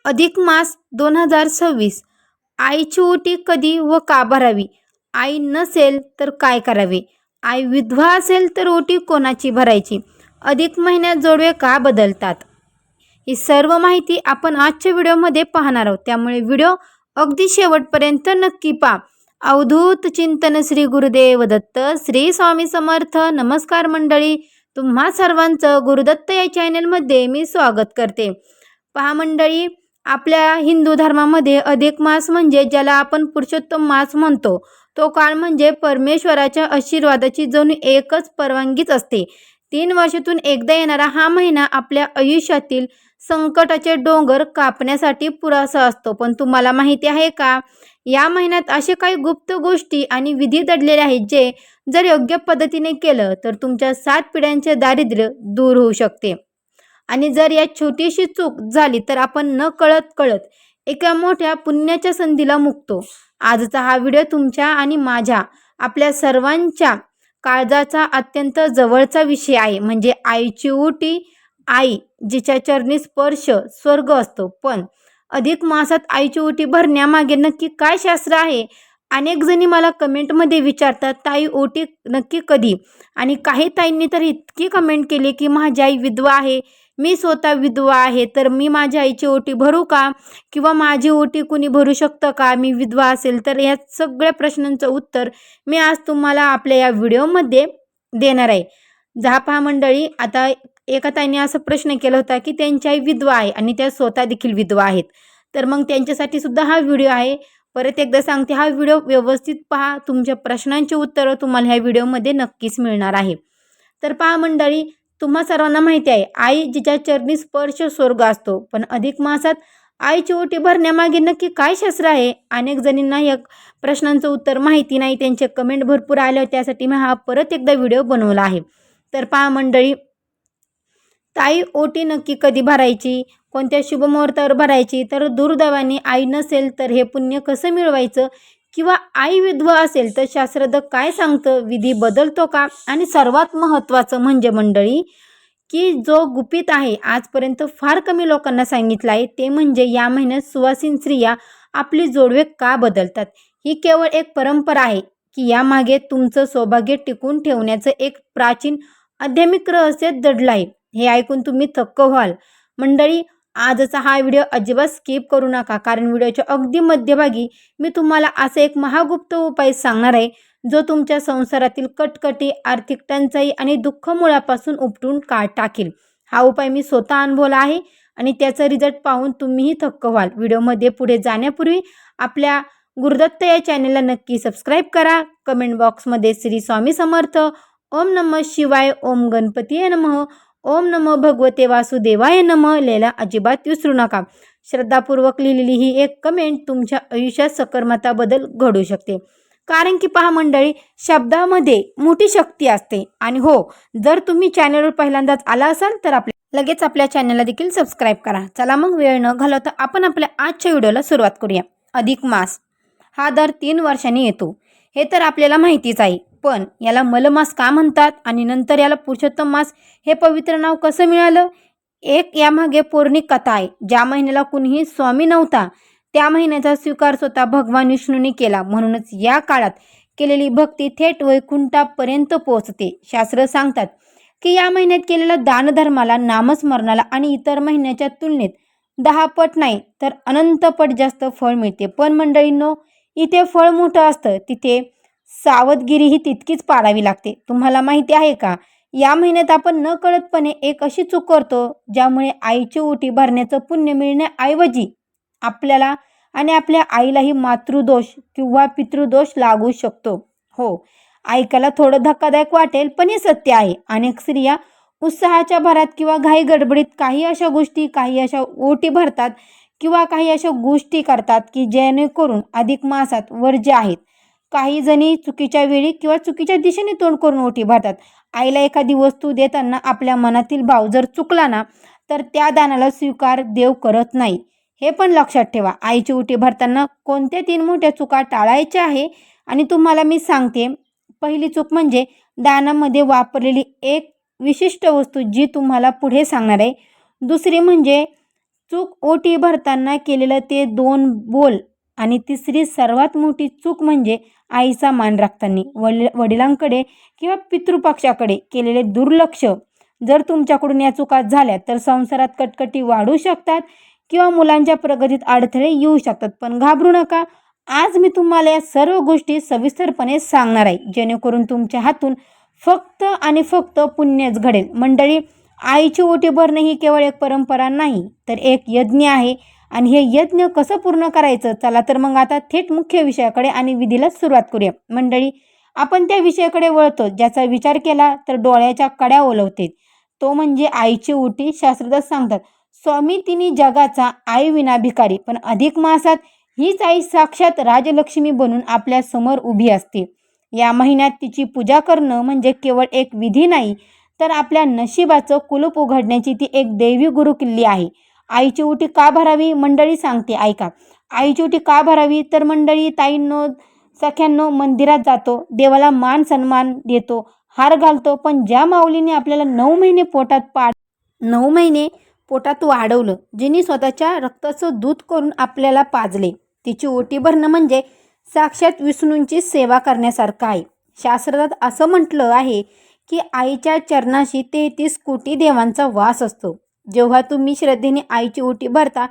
अधिक मास 2026. आईची ओटी कधी व का भरावी? आई नसेल तर काय करावे? आई विधवा असेल तर ओटी कोणाची भरायची? अधिक महिन्यात जोडवे का बदलतात? ही सर्व माहिती आपण आजच्या व्हिडिओमध्ये पाहणार आहोत, त्यामुळे व्हिडिओ अगदी शेवटपर्यंत नक्की पहा. अवधूत चिंतन श्री गुरुदेव दत्त श्री स्वामी समर्थ. नमस्कार मंडळी, तुम्हा सर्वांचं गुरुदत्त या चॅनलमध्ये मी स्वागत करते. पहा मंडळी, आपल्या हिंदू धर्मामध्ये अधिक मास म्हणजे ज्याला आपण पुरुषोत्तम मास म्हणतो, तो काळ म्हणजे परमेश्वराच्या आशीर्वादाची जणू एकच परवानगीच असते. 3 वर्षातून एकदा येणारा हा महिना आपल्या आयुष्यातील संकटाचे डोंगर कापण्यासाठी पुरेसा असतो. पण तुम्हाला माहिती आहे का, या महिन्यात असे काही गुप्त गोष्टी आणि विधी दडलेले आहेत जे जर योग्य पद्धतीने केलं तर तुमच्या 7 पिढ्यांचे दारिद्र्य दूर होऊ शकते. आणि जर यात छोटीशी चूक झाली तर आपण न कळत एका मोठ्या पुण्याच्या संधीला मुकतो. आजचा हा व्हिडिओ तुमच्या आणि माझ्या, आपल्या सर्वांच्या काळजाचा अत्यंत जवळचा विषय आहे, म्हणजे आईची ओटी. आई जिच्या चरणी स्पर्श स्वर्ग असतो. पण अधिक मासात आईची ओटी भरण्यामागे नक्की काय शास्त्र आहे? अनेक जणी मला कमेंटमध्ये विचारतात, ताई ओटी नक्की कधी? आणि काही ताईंनी तर इतकी कमेंट केली की माझी आई विधवा आहे, मी स्वतः विधवा आहे, तर मी माझ्या आईची ओटी भरू का? किंवा माझी ओटी कुणी भरू शकतं का, मी विधवा असेल तर? या सगळ्या प्रश्नांचं उत्तर मी आज तुम्हाला आपल्या या व्हिडिओमध्ये देणार आहे. पहा मंडळी, आता एका ताईने असा प्रश्न केला होता की त्यांची आई विधवा आहे आणि त्या स्वतः देखील विधवा आहेत, तर मग त्यांच्यासाठी सुद्धा हा व्हिडिओ आहे. परत एकदा सांगते, हा व्हिडिओ व्यवस्थित पहा, तुमच्या प्रश्नांची उत्तरं तुम्हाला ह्या व्हिडिओमध्ये नक्कीच मिळणार आहे. तर पहा मंडळी, तुम्हा सर्वांना माहिती आहे, आई जिच्या चरणी स्पर्श स्वर्ग असतो. पण अधिक मासात आईची ओटी भरण्यामागे नक्की काय शास्त्र आहे? अनेक जणींना या प्रश्नांचं उत्तर माहिती नाही, त्यांचे कमेंट भरपूर आले, त्यासाठी मी हा परत एकदा व्हिडिओ बनवला आहे. तर पहा मंडळी, ताई ओटी नक्की कधी भरायची, कोणत्या शुभमुहूर्तावर भरायची? तर दुर्दैवाने आई नसेल तर हे पुण्य कसं मिळवायचं? किंवा आई विधवा असेल तर शास्त्रज्ञ काय सांगतं? विधी बदलतो का? आणि सर्वात महत्त्वाचं म्हणजे मंडळी, की जो गुपित आहे, आजपर्यंत फार कमी लोकांना सांगितलं आहे, ते म्हणजे या महिन्यात सुवासिन स्त्रिया आपली जोडवे का बदलतात. ही केवळ एक परंपरा आहे की यामागे तुमचं सौभाग्य टिकून ठेवण्याचं एक प्राचीन आध्यात्मिक रहस्य दडलं आहे? हे ऐकून तुम्ही थक्क व्हाल. मंडळी, आजचा हा व्हिडिओ अजिबात स्किप करू नका, कारण व्हिडिओच्या अगदी मध्यभागी मी तुम्हाला असा एक महागुप्त उपाय सांगणार आहे, जो तुमच्या संसारातील कटकटी, आर्थिक टंचाई आणि दुःख मुळापासून उपटून टाकेल. हा उपाय मी स्वतः अनुभवला आहे आणि त्याचा रिझल्ट पाहून तुम्हीही थक्क व्हाल. व्हिडिओमध्ये पुढे जाण्यापूर्वी आपल्या गुरुदत्त या चॅनलला नक्की सबस्क्राईब करा. कमेंट बॉक्समध्ये श्री स्वामी समर्थ, ओम नमः शिवाय, ओम गणपतीये नमः, ओम नमो भगवते वासुदेवाय नमः लिहायला अजिबात विसरू नका. श्रद्धापूर्वक लिहिलेली ही एक कमेंट तुमच्या आयुष्यात सकारात्मक बदल घडू शकते. कारण की पहा मंडळी, शब्दामध्ये मोठी शक्ती असते. आणि हो, जर तुम्ही चॅनलवर पहिल्यांदाच आला असाल तर लगेच आपल्या चॅनलला देखील सबस्क्राईब करा. चला मग वेळ न घालवता आपण आपल्या आजच्या व्हिडिओला सुरुवात करूया. अधिक मास हा दर 3 वर्षांनी येतो, हे तर आपल्याला माहितीच आहे. पण याला मलमास का म्हणतात आणि नंतर याला पुरुषोत्तम मास हे पवित्र नाव कसं मिळालं? एक यामागे पौराणिक कथा आहे. ज्या महिन्याला कुणीही स्वामी नव्हता, त्या महिन्याचा स्वीकार स्वतः भगवान विष्णूंनी केला. म्हणूनच या काळात केलेली भक्ती थेट वैकुंठापर्यंत पोहोचते. शास्त्र सांगतात की या महिन्यात केलेल्या दानधर्माला, नामस्मरणाला आणि इतर महिन्याच्या तुलनेत 10 पट नाही तर अनंत पट जास्त फळ मिळते. पण मंडळींनो, इथे फळ मोठं असतं, तिथे सावधगिरी ही तितकीच पाळावी लागते. तुम्हाला माहिती आहे का, या महिन्यात आपण नकळतपणे एक अशी चूक करतो ज्यामुळे आईची ओटी भरण्याचं पुण्य मिळण्याऐवजी आपल्याला आणि आपल्या आईलाही मातृदोष किंवा पितृदोष लागू शकतो. हो, ऐकायला थोडं धक्कादायक वाटेल, पण हे सत्य आहे. अनेक स्त्रिया उत्साहाच्या भरात किंवा घाई गडबडीत काही अशा ओटी भरतात किंवा काही अशा गोष्टी करतात की जेणेकरून अधिक मासात वर्ज्य आहेत. काही जणी चुकीच्या वेळी किंवा चुकीच्या दिशेने तोंड करून ओटी भरतात. आईला एखादी वस्तू देताना आपल्या मनातील भाव जर चुकला ना, तर त्या दानाला स्वीकार देव करत नाही. हे पण लक्षात ठेवा. आईची ओटी भरताना कोणत्या 3 मोठ्या चुका टाळायच्या आहे आणि तुम्हाला मी सांगते. पहिली चूक म्हणजे दानामध्ये वापरलेली एक विशिष्ट वस्तू, जी तुम्हाला पुढे सांगणार आहे. दुसरी म्हणजे चूक ओटी भरताना केलेलं ते 2 बोल आणि तिसरी सर्वात मोठी चूक म्हणजे आईचा मान राखताना वडिलांकडे किंवा पितृपक्षाकडे केलेले दुर्लक्ष. जर तुमच्याकडून या चुका झाल्या तर संसारात कटकटी वाढू शकतात किंवा मुलांच्या प्रगतीत अडथळे येऊ शकतात. पण घाबरू नका. आज मी तुम्हाला या सर्व गोष्टी सविस्तरपणे सांगणार आहे, जेणेकरून तुमच्या हातून फक्त आणि फक्त पुण्यच घडेल. मंडळी, आईची ओटी भरणे ही केवळ एक परंपरा नाही, तर एक यज्ञ आहे. आणि हे यज्ञ कसं पूर्ण करायचं? चला तर मग आता थेट मुख्य विषयाकडे आणि विधीला सुरुवात करूया. मंडळी, आपण त्या विषयाकडे वळतो ज्याचा विचार केला तर डोळ्याच्या कड्या ओलवते. तो म्हणजे आईची ओटी. शास्त्रज्ञ सांगतात, स्वामी तिन्ही जगाचा आई विना भिकारी. पण अधिक मासात हीच आई साक्षात राजलक्ष्मी बनून आपल्या समोर उभी असते. या महिन्यात तिची पूजा करणं म्हणजे केवळ एक विधी नाही, तर आपल्या नशिबाचं कुलूप उघडण्याची ती एक दैवी गुरुकिल्ली आहे. आईची ओटी का भरावी? मंडळी सांगते, ऐका. आईची ओटी का भरावी? तर मंडळी, ताईंनो, सख्यांनो, मंदिरात जातो, देवाला मान सन्मान देतो, हार घालतो. पण ज्या माऊलीने आपल्याला 9 महिने पोटात वाढवलं, जिने स्वतःच्या रक्ताचं दूध करून आपल्याला पाजले, तिची ओटी भरणं म्हणजे साक्षात विष्णूंची सेवा करण्यासारखं आहे. शास्त्रात असं म्हटलं आहे की आईच्या चरणाशी 33 कोटी देवांचा वास असतो. जेव्हा तुम्ही श्रद्धेने आईची ओटी भरता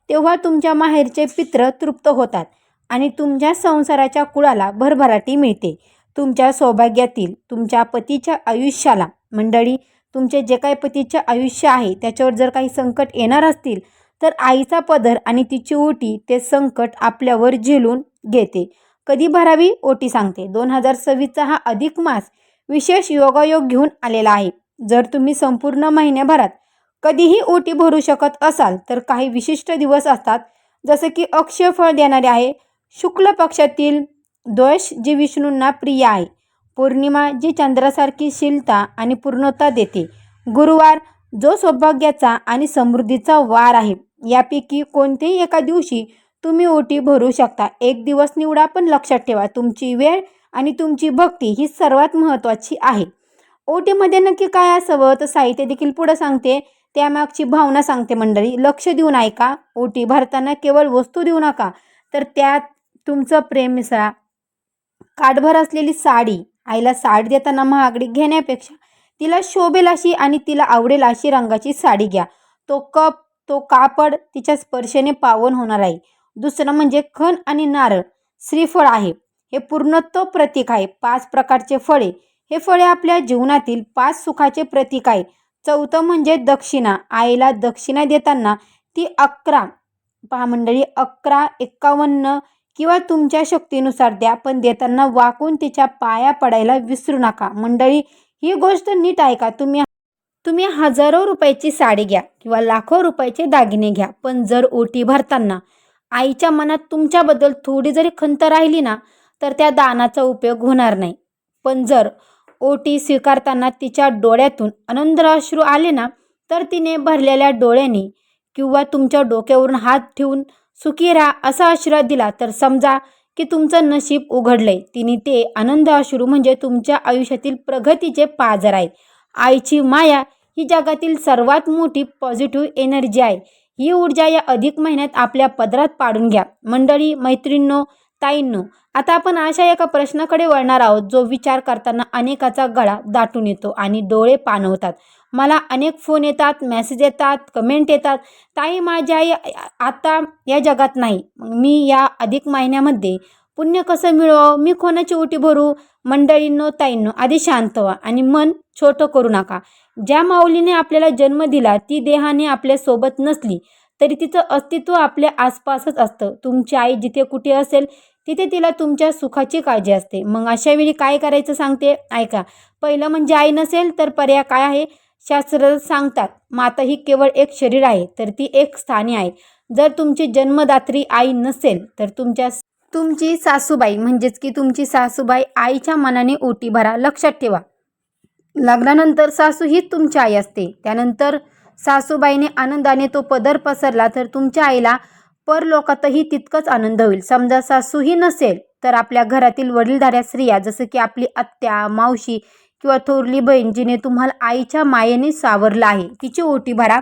तेव्हा तुमच्या माहेरचे पित्र तृप्त होतात आणि तुमच्या संसाराच्या कुळाला भरभराटी मिळते. तुमच्या सौभाग्यातील, तुमच्या पतीच्या आयुष्याला. मंडळी, तुमचे जे काही पतीचे आयुष्य आहे त्याच्यावर जर काही संकट येणार असतील तर आईचा पदर आणि तिची ओटी ते संकट आपल्यावर झेलून घेते. कधी भरावी? ओटी सांगते. 2026चा हा अधिक मास विशेष योगायोग घेऊन आलेला आहे. जर तुम्ही संपूर्ण महिन्याभरात कधीही ओटी भरू शकत असाल तर काही विशिष्ट दिवस असतात, जसं की अक्षय फळ देणारे आहे, शुक्ल पक्षातील द्वैश जी विष्णूंना प्रिय आहे, पौर्णिमा जी चंद्रासारखी शीलता आणि पूर्णता देते, गुरुवार जो सौभाग्याचा आणि समृद्धीचा वार आहे. यापैकी कोणत्याही एका दिवशी तुम्ही ओटी भरू शकता. एक दिवस निवडा, पण लक्षात ठेवा तुमची वेळ आणि तुमची भक्ती ही सर्वात महत्त्वाची आहे. ओटीमध्ये नक्की काय असावं तर साहित्य देखील पुढं सांगते, त्यामागची भावना सांगते. मंडळी, लक्ष देऊन ऐका. ओटी भरताना केवळ वस्तू देऊ नका, तर त्यात तुमचं प्रेम मिसळा. काठभर असलेली साडी. आईला साडी देताना महागडी घेण्यापेक्षा तिला शोभेल अशी आणि तिला आवडेल अशी रंगाची साडी घ्या. तो कप, तो कापड तिच्या स्पर्शाने पावन होणार आहे. दुसरं म्हणजे खण आणि नारळ. श्रीफळ आहे, हे पूर्णत्व प्रतीक आहे. 5 प्रकारचे फळे. हे फळे आपल्या जीवनातील 5 सुखाचे प्रतीक आहे. चौथं म्हणजे दक्षिणा. आईला दक्षिणा देताना ती 11, पहा मंडळी, 11, 51 किंवा तुमच्या शक्तीनुसार द्या, पण देताना वाकून तिच्या पाया पडायला विसरू नका. मंडळी, ही गोष्ट नीट ऐका. तुम्ही हजारो रुपयाची साडी घ्या किंवा लाखो रुपयाचे दागिने घ्या, पण जर ओटी भरताना आईच्या मनात तुमच्याबद्दल थोडी जरी खंत राहिली ना, तर त्या दानाचा उपयोग होणार नाही. पण जर ओटी स्वीकारताना तिच्या डोळ्यातून आनंदाश्रू आले ना, तर तिने भरलेल्या डोळ्यांनी किंवा तुमच्या डोक्यावरून हात ठेवून सुखी राहा असा आशीर्वाद दिला, तर समजा की तुमचं नशीब उघडलंय. तिने ते आनंद अश्रू म्हणजे तुमच्या आयुष्यातील प्रगतीचे पाझर आहेत. आईची माया ही जगातील सर्वात मोठी पॉझिटिव्ह एनर्जी आहे. ही ऊर्जा या अधिक महिन्यात आपल्या पदरात पाडून घ्या. मंडळी, मैत्रिणींनो, ताईंनो, आता आपण अशा एका प्रश्नाकडे वळणार आहोत जो विचार करताना अनेकाचा गळा दाटून येतो आणि डोळे पाणवतात. मला अनेक फोन येतात, मेसेज येतात, कमेंट येतात, ताई माझी आई आता या जगात नाही, मी या अधिक महिन्यामध्ये पुण्य कसं मिळवावं, मी कोणाची ओटी भरू? मंडळींनो, ताईंनो, आधी शांत व्हा आणि मन छोटं करू नका. ज्या माऊलीने आपल्याला जन्म दिला ती देहाने आपल्यासोबत नसली तरी तिचं अस्तित्व आपल्या आसपासच असतं. तुमची आई जिथे कुठे असेल तिथे तिला तुमच्या सुखाची काळजी असते. मग अशा वेळी काय करायचं सांगते, ऐका. पहिलं म्हणजे आई नसेल तर पर्याय काय आहे? शास्त्र सांगतात, माता ही केवळ एक शरीर आहे, तर ती एक स्थानी आहे. जर तुमची जन्मदात्री आई नसेल तर तुमची सासूबाई म्हणजेच की तुमची सासूबाई आईच्या मनाने ओटी भरा. लक्षात ठेवा, लग्नानंतर सासू हीच तुमची आई असते. त्यानंतर सासूबाईने आनंदाने तो पदर पसरला तर तुमच्या आईला परलोकातही तितकंच आनंद होईल. समजा सासूही नसेल तर आपल्या घरातील वडीलधाऱ्या स्त्रिया, जसं की आपली आत्या, मावशी किंवा थोरली बहीण जिने तुम्हाला आईच्या मायेने सावरलं आहे, तिची ओटी भरा.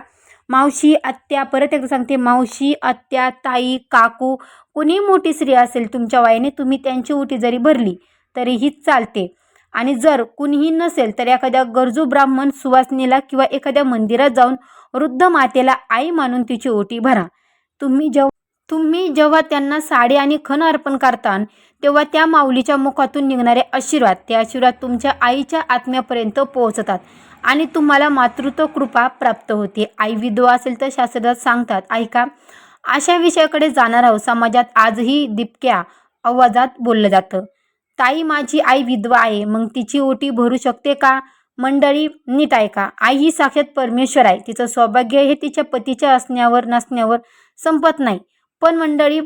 मावशी, आत्या, परत एकदा सांगते, मावशी, आत्या, ताई, काकू, कुणी मोठी स्त्री असेल तुमच्या वयाने, तुम्ही त्यांची ओटी जरी भरली तरीही चालते. आणि जर कुणीही नसेल तर एखाद्या गरजू ब्राह्मण सुवासिनीला किंवा एखाद्या मंदिरात जाऊन वृद्ध मातेला आई मानून तिची ओटी भरा. तुम्ही जेव्हा त्यांना साडी आणि खण अर्पण करता तेव्हा त्या माऊलीच्या मुखातून निघणारे आशीर्वाद, ते आशीर्वाद तुमच्या आईच्या आत्म्यापर्यंत पोहोचतात आणि तुम्हाला मातृत्व कृपा प्राप्त होते. आई विधवा असेल तर शास्त्रात सांगतात, ऐका. अशा विषयाकडे जाणार आहोत. समाजात आजही दिपक्या आवाजात बोललं जातं, ताई माझी आई विधवा आहे, मग तिची ओटी भरू शकते का? मंडळी नीट ऐका. आई ही साक्षात परमेश्वर आहे. तिचं सौभाग्य हे तिच्या पतीच्या असण्यावर नसण्यावर संपत नाही. पण मंडळी,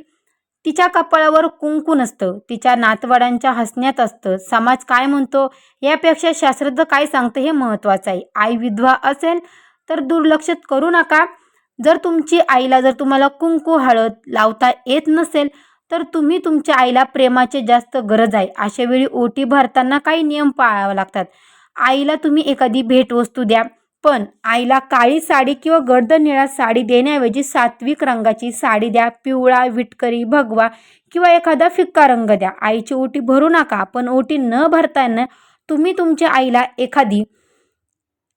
तिच्या कपाळावर कुंकू नसतं, तिच्या नातवडांच्या हसण्यात असतं. समाज काय म्हणतो यापेक्षा शास्त्रज्ञ काय सांगतं हे महत्त्वाचं आहे. आई विधवा असेल तर दुर्लक्ष करू नका. जर तुम्हाला कुंकू हळद लावता येत नसेल तर तुम्ही तुमच्या आईला प्रेमाची जास्त गरज आहे. अशा वेळी ओटी भरताना काही नियम पाळावे लागतात. आईला तुम्ही एखादी भेटवस्तू द्या, पण आईला काळी साडी किंवा गर्द निळा साडी देण्याऐवजी सात्विक रंगाची साडी द्या. पिवळा, विटकरी, भगवा किंवा एखादा फिक्का रंग द्या. आईची ओटी भरू नका, पण ओटी न भरताना तुम्ही तुमच्या आईला एखादी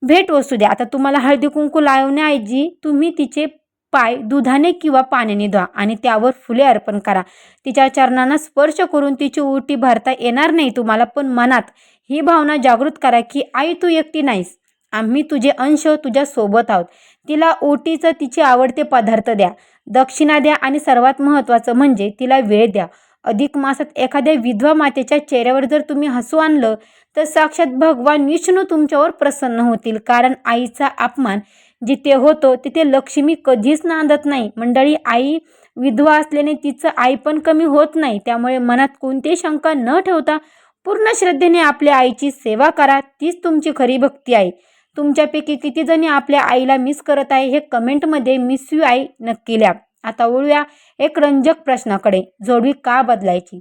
भेटवस्तू द्या. आता तुम्हाला हळदी कुंकू लावण्याऐवजी तुम्ही तिचे पाय दुधाने किंवा पाण्याने धुवा आणि त्यावर फुले अर्पण करा. तिच्या चरणांना स्पर्श करून तिची ओटी भरता येणार नाही तुम्हाला, पण मनात ही भावना जागृत करा की आई तू एकटी नाहीस, आम्ही तुझे अंश तुझ्या सोबत आहोत. तिला ओटीचं तिचे आवडते पदार्थ द्या, दक्षिणा द्या आणि सर्वात महत्त्वाचं म्हणजे तिला वेळ द्या. अधिक मासात एखाद्या विधवा मातेच्या चेहऱ्यावर जर तुम्ही हसू आणलं तर साक्षात भगवान विष्णू तुमच्यावर प्रसन्न होतील. कारण आईचा अपमान जिथे होतो तिथे लक्ष्मी कधीच नांदत नाही. मंडळी, आई विधवा असल्याने तिचं आई पण कमी होत नाही. त्यामुळे मनात कोणतीही शंका न ठेवता पूर्ण श्रद्धेने आपल्या आईची सेवा करा. तीच तुमची खरी भक्ती आहे. तुमच्यापैकी किती जणी आपल्या आईला मिस करत आहे हे कमेंटमध्ये मिस यू आई नक्की लिहा. आता वळूया एक रंजक प्रश्नाकडे, जोडवी का बदलायची?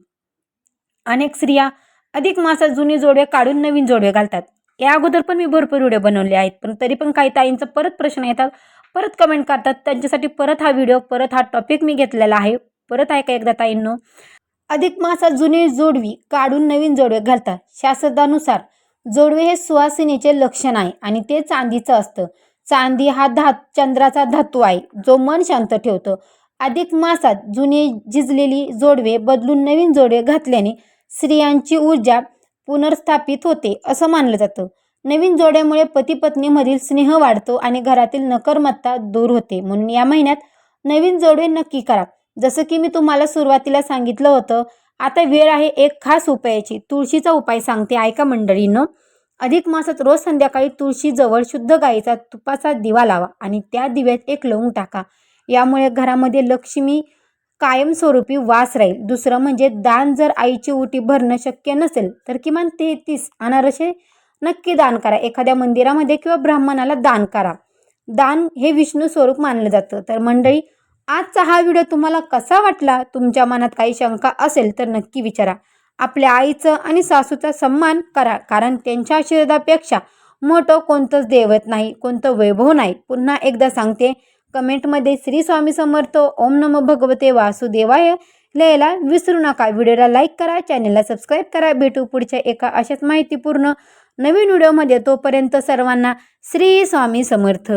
अनेक स्त्रिया अधिक मासात जुनी जोडवे काढून नवीन जोडवे घालतात. या अगोदर पण मी भरपूर व्हिडिओ बनवले आहेत, पण तरी पण काही ताईंचा परत प्रश्न येतात, परत कमेंट करतात. त्यांच्यासाठी परत हा व्हिडिओ, परत हा टॉपिक मी घेतलेला आहे. परत ऐका एकदा ताईंनो. अधिक मासात जुनी जोडवी काढून नवीन जोडवे घालतात. शास्त्रानुसार जोडवे हे सुवासिनीचे लक्षण आहे आणि ते चांदीचं असतं. चांदी हा चंद्राचा धातू आहे जो मन शांत ठेवतो. अधिक मासात जुनी झिजलेली जोडवे बदलून नवीन जोडवे घातल्याने स्त्रियांची ऊर्जा पुनर्स्थापित होते असं मानलं जातं. नवीन जोड्यामुळे पती पत्नीमधील स्नेह वाढतो आणि घरातील नकारमत्ता दूर होते. म्हणून या महिन्यात नवीन जोडवे नक्की करा. जसं की मी तुम्हाला सुरुवातीला सांगितलं होतं. आता वेळ आहे एक खास उपायाची. तुळशीचा उपाय सांगते, ऐका मंडळीनं. अधिक मासात रोज संध्याकाळी तुळशीजवळ शुद्ध गाईचा तुपाचा दिवा लावा आणि त्या दिव्यात एक लवंग टाका. यामुळे घरामध्ये लक्ष्मी कायमस्वरूपी वास राहील. दुसरं म्हणजे दान. जर आईची ओटी भरणं शक्य नसेल तर किमान 33 अनारसे नक्की दान करा. एखाद्या मंदिरामध्ये किंवा ब्राह्मणाला दान करा. दान हे विष्णू स्वरूप मानलं जातं. तर मंडळी, आजचा हा व्हिडिओ तुम्हाला कसा वाटला? तुमच्या मनात काही शंका असेल तर नक्की विचारा. आपल्या आईचं आणि सासूचा सन्मान करा, कारण त्यांच्या आशीर्वादापेक्षा मोठं कोणतंच दैवत नाही, कोणतं वैभव नाही. पुन्हा एकदा सांगते, कमेंटमध्ये श्री स्वामी समर्थ, ओम नमो भगवते वासुदेवाय लिहायला विसरू नका. व्हिडिओला लाईक करा, चॅनलला सबस्क्राईब करा. भेटू पुढच्या एका अशाच माहितीपूर्ण नवीन व्हिडिओमध्ये. तोपर्यंत सर्वांना श्री स्वामी समर्थ.